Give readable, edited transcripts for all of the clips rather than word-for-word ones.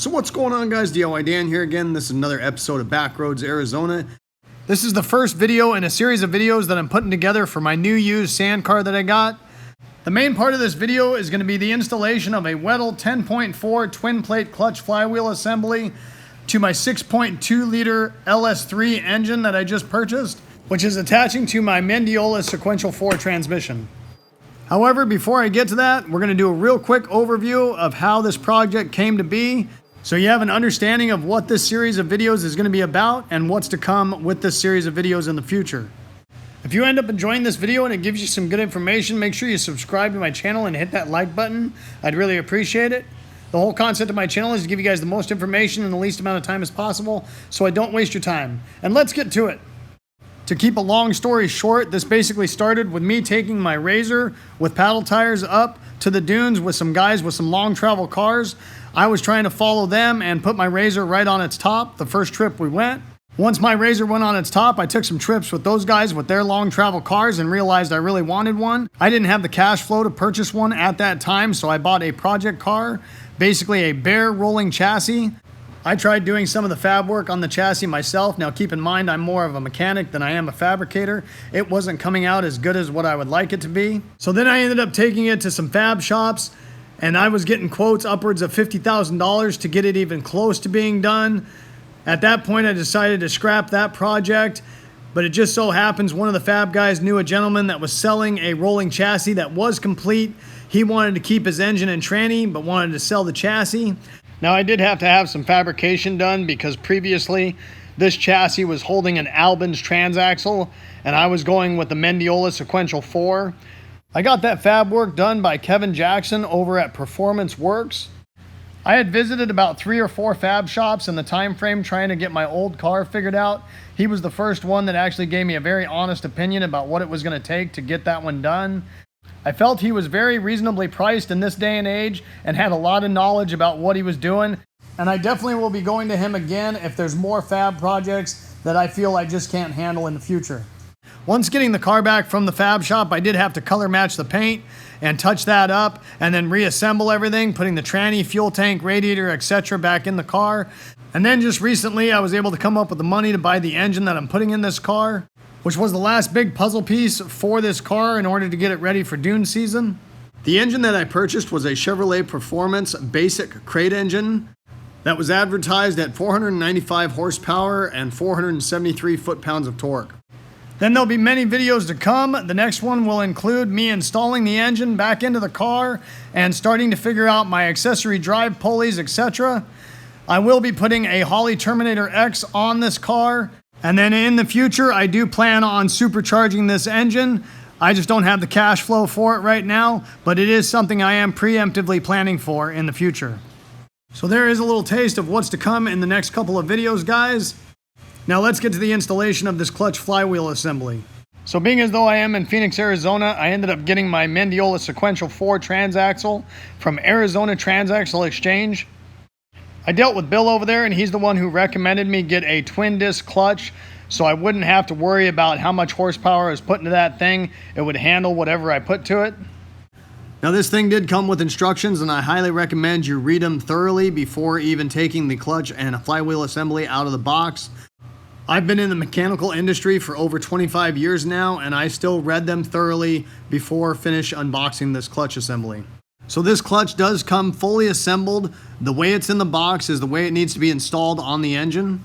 So what's going on, guys? DIY Dan here again. This is another episode of Backroads, Arizona. This is the first video in a series of videos that I'm putting together for my new used Sandcar that I got. The main part of this video is going to be the installation of a Weddle 10.4 twin plate clutch flywheel assembly to my 6.2 liter LS3 engine that I just purchased, which is attaching to my Mendeola sequential 4 transmission. However, before I get to that, we're going to do a real quick overview of how this project came to be, so you have an understanding of what this series of videos is going to be about and what's to come with this series of videos in the future. If you end up enjoying this video and it gives you some good information, make sure you subscribe to my channel and hit that like button. I'd really appreciate it. The whole concept of my channel is to give you guys the most information in the least amount of time as possible, so I don't waste your time. And let's get to it. To keep a long story short, this basically started with me taking my RZR with paddle tires up to the dunes with some guys with some long travel cars. I was trying to follow them and put my RZR right on its top the first trip we went. Once my RZR went on its top, I took some trips with those guys with their long travel cars and realized I really wanted one. I didn't have the cash flow to purchase one at that time, so I bought a project car, basically a bare rolling chassis. I tried doing some of the fab work on the chassis myself. Now keep in mind, I'm more of a mechanic than I am a fabricator. It wasn't coming out as good as what I would like it to be. So then I ended up taking it to some fab shops, and I was getting quotes upwards of $50,000 to get it even close to being done. At that point, I decided to scrap that project, but it just so happens one of the fab guys knew a gentleman that was selling a rolling chassis that was complete. He wanted to keep his engine and tranny, but wanted to sell the chassis. Now, I did have to have some fabrication done because previously this chassis was holding an Albin's TRANSAXLE, and I was going with the Mendeola sequential 4. I got that fab work done by Kevin Jackson over at Performance Works. I had visited about 3 or 4 fab shops in the time frame trying to get my old car figured out. He was the first one that actually gave me a very honest opinion about what it was going to take to get that one done. I felt he was very reasonably priced in this day and age and had a lot of knowledge about what he was doing. And I definitely will be going to him again if there's more fab projects that I feel I just can't handle in the future. Once getting the car back from the fab shop, I did have to color match the paint and touch that up and then reassemble everything, putting the tranny, fuel tank, radiator, etc. back in the car. And then just recently I was able to come up with the money to buy the engine that I'm putting in this car, which was the last big puzzle piece for this car in order to get it ready for dune season. The engine that I purchased was a Chevrolet Performance basic crate engine that was advertised at 495 horsepower and 473 foot-pounds of torque. Then there'll be many videos to come. The next one will include me installing the engine back into the car and starting to figure out my accessory drive pulleys, etc. I will be putting a HOLLEY Terminator X on this car. And then in the future, I do plan on supercharging this engine. I just don't have the cash flow for it right now, but it is something I am preemptively planning for in the future. So there is a little taste of what's to come in the next couple of videos, guys. Now let's get to the installation of this clutch flywheel assembly. So being as though I am in Phoenix, Arizona, I ended up getting my Mendeola sequential 4 transaxle from Arizona TRANSAXLE Exchange. I dealt with Bill over there, and he's the one who recommended me get a twin disc clutch so I wouldn't have to worry about how much horsepower I was put into that thing. It would handle whatever I put to it. Now this thing did come with instructions, and I highly recommend you read them thoroughly before even taking the clutch and a flywheel assembly out of the box. I've been in the mechanical industry for over 25 years now, and I still read them thoroughly before finish unboxing this clutch assembly. So this clutch does come fully assembled. The way it's in the box is the way it needs to be installed on the engine.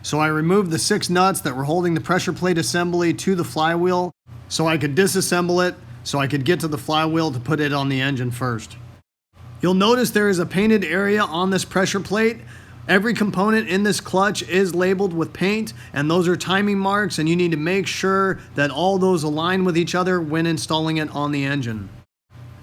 So I removed the 6 nuts that were holding the pressure plate assembly to the flywheel so I could disassemble it so I could get to the flywheel to put it on the engine first. You'll notice there is a painted area on this pressure plate. Every component in this clutch is labeled with paint, and those are timing marks, and you need to make sure that all those align with each other when installing it on the engine.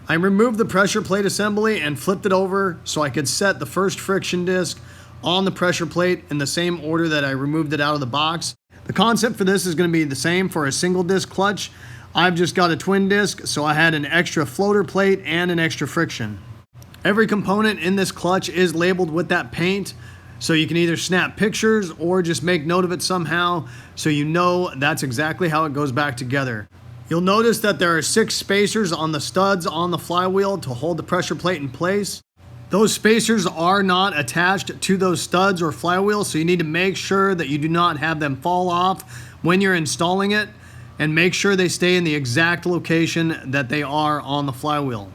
I removed the pressure plate assembly and flipped it over so I could set the first friction disc on the pressure plate in the same order that I removed it out of the box. The concept for this is going to be the same for a single disc clutch. I've just got a twin disc, so I had an extra floater plate and an extra friction. Every component in this clutch is labeled with that paint, so you can either snap pictures or just make note of it somehow so you know that's exactly how it goes back together. You'll notice that there are 6 spacers on the studs on the flywheel to hold the pressure plate in place. Those spacers are not attached to those studs or flywheels, so you need to make sure that you do not have them fall off when you're installing it, and make sure they stay in the exact location that they are on the flywheel.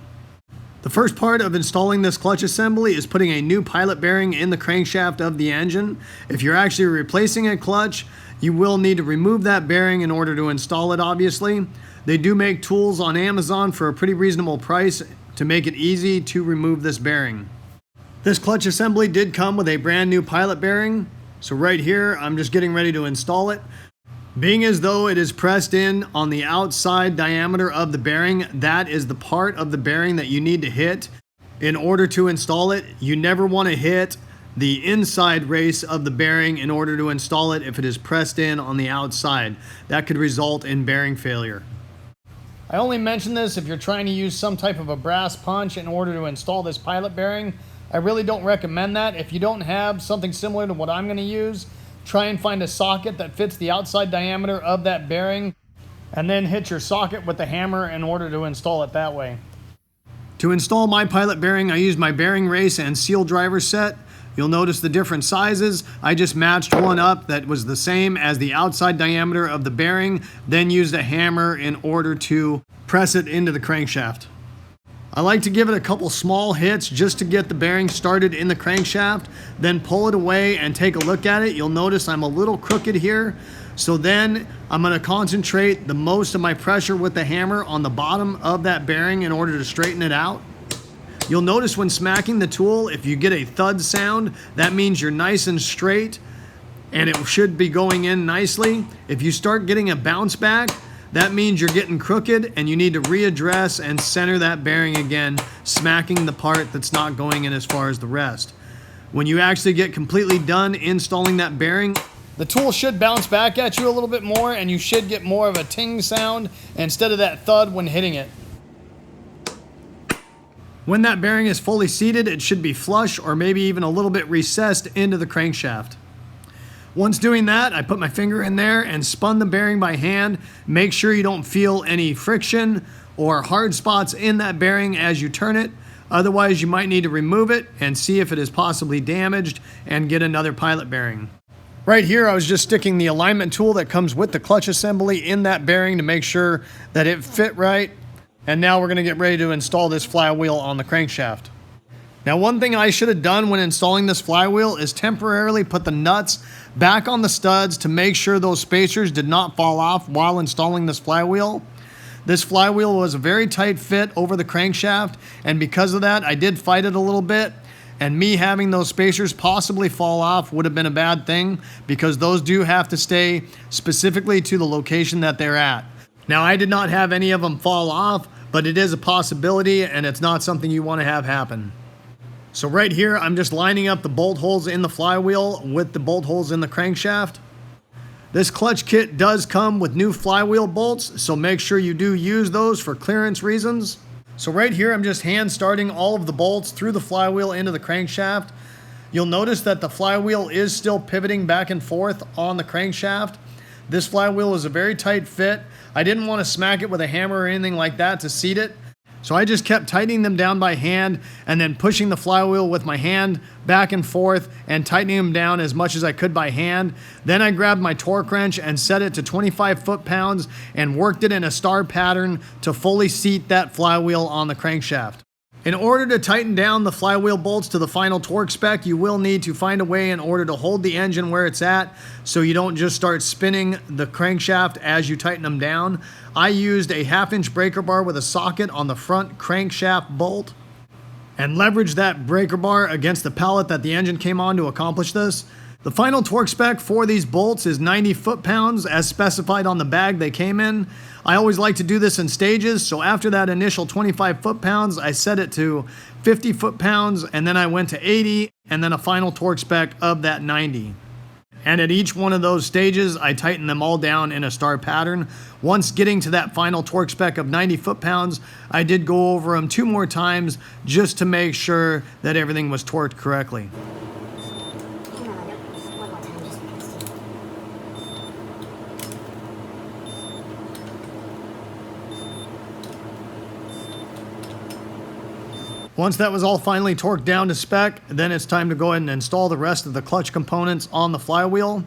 The first part of installing this clutch assembly is putting a new pilot bearing in the crankshaft of the engine. If you're actually replacing a clutch, you will need to remove that bearing in order to install it, obviously. They do make tools on Amazon for a pretty reasonable price to make it easy to remove this bearing. This clutch assembly did come with a brand new pilot bearing. So right here, I'm just getting ready to install it. Being as though it is pressed in on the outside diameter of the bearing, that is the part of the bearing that you need to hit in order to install it. You never want to hit the inside race of the bearing in order to install it if it is pressed in on the outside. That could result in bearing failure. I only mention this if you're trying to use some type of a brass punch in order to install this pilot bearing. I really don't recommend that. If you don't have something similar to what I'm going to use, try and find a socket that fits the outside diameter of that bearing, and then hit your socket with the hammer in order to install it that way. To install my pilot bearing, I used my bearing race and seal driver set. You'll notice the different sizes. I just matched one up that was the same as the outside diameter of the bearing, then used a hammer in order to press it into the crankshaft. I like to give it a couple small hits just to get the bearing started in the crankshaft, then pull it away and take a look at it. You'll notice I'm a little crooked here. So then I'm going to concentrate the most of my pressure with the hammer on the bottom of that bearing in order to straighten it out. You'll notice when smacking the tool, if you get a thud sound, that means you're nice and straight and it should be going in nicely. If you start getting a bounce back, that means you're getting crooked and you need to readdress and center that bearing again, smacking the part that's not going in as far as the rest. When you actually get completely done installing that bearing, the tool should bounce back at you a little bit more and you should get more of a ting sound instead of that thud when hitting it. When that bearing is fully seated, it should be flush or maybe even a little bit recessed into the crankshaft. Once doing that, I put my finger in there and spun the bearing by hand. Make sure you don't feel any friction or hard spots in that bearing as you turn it. Otherwise, you might need to remove it and see if it is possibly damaged and get another pilot bearing. Right here, I was just sticking the alignment tool that comes with the clutch assembly in that bearing to make sure that it fit right. And now we're going to get ready to install this flywheel on the crankshaft. Now, one thing I should have done when installing this flywheel is temporarily put the nuts back on the studs to make sure those spacers did not fall off while installing this flywheel. This flywheel was a very tight fit over the crankshaft, and because of that, I did fight it a little bit, and me having those spacers possibly fall off would have been a bad thing because those do have to stay specifically to the location that they're at. Now, I did not have any of them fall off, but it is a possibility, and it's not something you want to have happen. So right here, I'm just lining up the bolt holes in the flywheel with the bolt holes in the crankshaft. This clutch kit does come with new flywheel bolts, so make sure you do use those for clearance reasons. So right here, I'm just hand starting all of the bolts through the flywheel into the crankshaft. You'll notice that the flywheel is still pivoting back and forth on the crankshaft. This flywheel is a very tight fit. I didn't want to smack it with a hammer or anything like that to seat it. So I just kept tightening them down by hand and then pushing the flywheel with my hand back and forth and tightening them down as much as I could by hand. Then I grabbed my torque wrench and set it to 25 foot-pounds and worked it in a star pattern to fully seat that flywheel on the crankshaft. In order to tighten down the flywheel bolts to the final torque spec, you will need to find a way in order to hold the engine where it's at so you don't just start spinning the crankshaft as you tighten them down. I used a 1/2-inch breaker bar with a socket on the front crankshaft bolt and leveraged that breaker bar against the pallet that the engine came on to accomplish this. The final torque spec for these bolts is 90 foot-pounds as specified on the bag they came in. I always like to do this in stages, so after that initial 25 foot-pounds, I set it to 50 foot-pounds, and then I went to 80, and then a final torque spec of that 90. And at each one of those stages, I tighten them all down in a star pattern. Once getting to that final torque spec of 90 foot-pounds, I did go over them 2 more times just to make sure that everything was torqued correctly. Once that was all finally torqued down to spec, then it's time to go ahead and install the rest of the clutch components on the flywheel.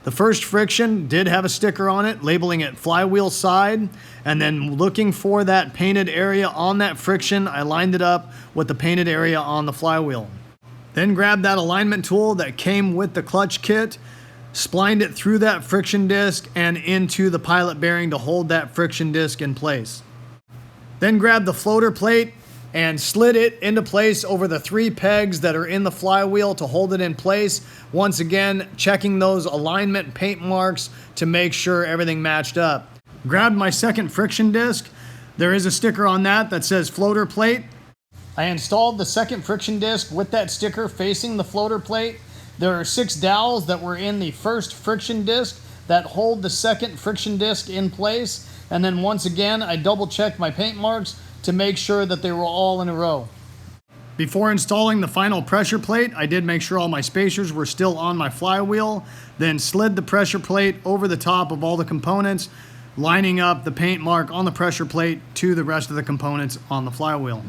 The first friction did have a sticker on it, labeling it flywheel side, and then looking for that painted area on that friction, I lined it up with the painted area on the flywheel. Then grabbed that alignment tool that came with the clutch kit, splined it through that friction disc and into the pilot bearing to hold that friction disc in place. Then grabbed the floater plate and slid it into place over the 3 pegs that are in the flywheel to hold it in place. Once again, checking those alignment paint marks to make sure everything matched up. Grabbed my second friction disc. There is a sticker on that that says floater plate. I installed the second friction disc with that sticker facing the floater plate. There are 6 dowels that were in the first friction disc that hold the second friction disc in place. And then once again, I double checked my paint marks to make sure that they were all in a row. Before installing the final pressure plate, I did make sure all my spacers were still on my flywheel, then slid the pressure plate over the top of all the components, lining up the paint mark on the pressure plate to the rest of the components on the flywheel.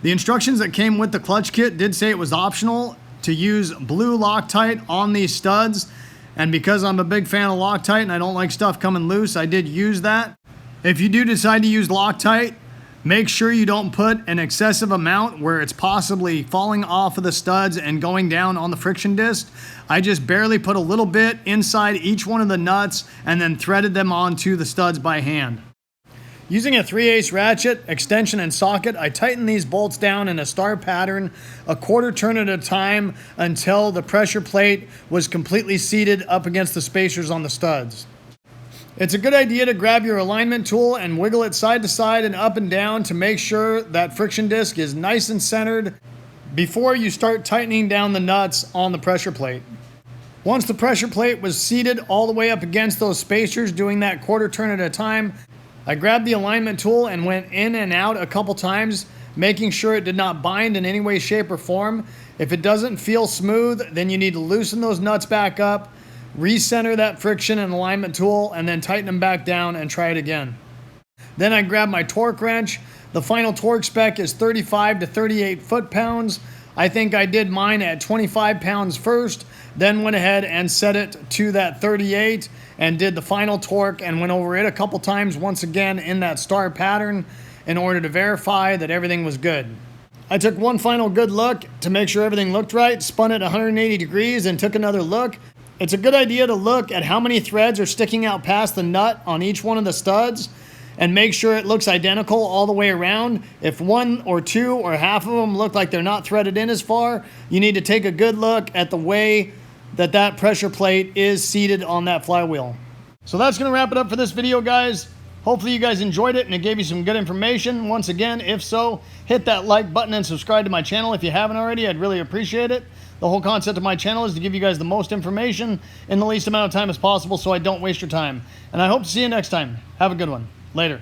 The instructions that came with the clutch kit did say it was optional to use blue Loctite on these studs, and because I'm a big fan of Loctite and I don't like stuff coming loose, I did use that. If you do decide to use Loctite, make sure you don't put an excessive amount where it's possibly falling off of the studs and going down on the friction disc. I just barely put a little bit inside each one of the nuts and then threaded them onto the studs by hand. Using a 3/8 ratchet, extension, and socket, I tightened these bolts down in a star pattern, a quarter turn at a time until the pressure plate was completely seated up against the spacers on the studs. It's a good idea to grab your alignment tool and wiggle it side to side and up and down to make sure that friction disc is nice and centered before you start tightening down the nuts on the pressure plate. Once the pressure plate was seated all the way up against those spacers, doing that quarter turn at a time, I grabbed the alignment tool and went in and out a couple times, making sure it did not bind in any way, shape, or form. If it doesn't feel smooth, then you need to loosen those nuts back up, recenter that friction and alignment tool, and then tighten them back down and try it again. Then I grabbed my torque wrench. The final torque spec is 35 to 38 foot-pounds. I think I did mine at 25 pounds first, then went ahead and set it to that 38 and did the final torque and went over it a couple times once again in that star pattern in order to verify that everything was good. I took one final good look to make sure everything looked right, spun it 180 degrees and took another look. It's a good idea to look at how many threads are sticking out past the nut on each one of the studs and make sure it looks identical all the way around. If 1 or 2 or half of them look like they're not threaded in as far, you need to take a good look at the way that pressure plate is seated on that flywheel. So that's going to wrap it up for this video, guys. Hopefully you guys enjoyed it and it gave you some good information. Once again, if so, hit that like button and subscribe to my channel if you haven't already. I'd really appreciate it. The whole concept of my channel is to give you guys the most information in the least amount of time as possible so I don't waste your time. And I hope to see you next time. Have a good one. Later.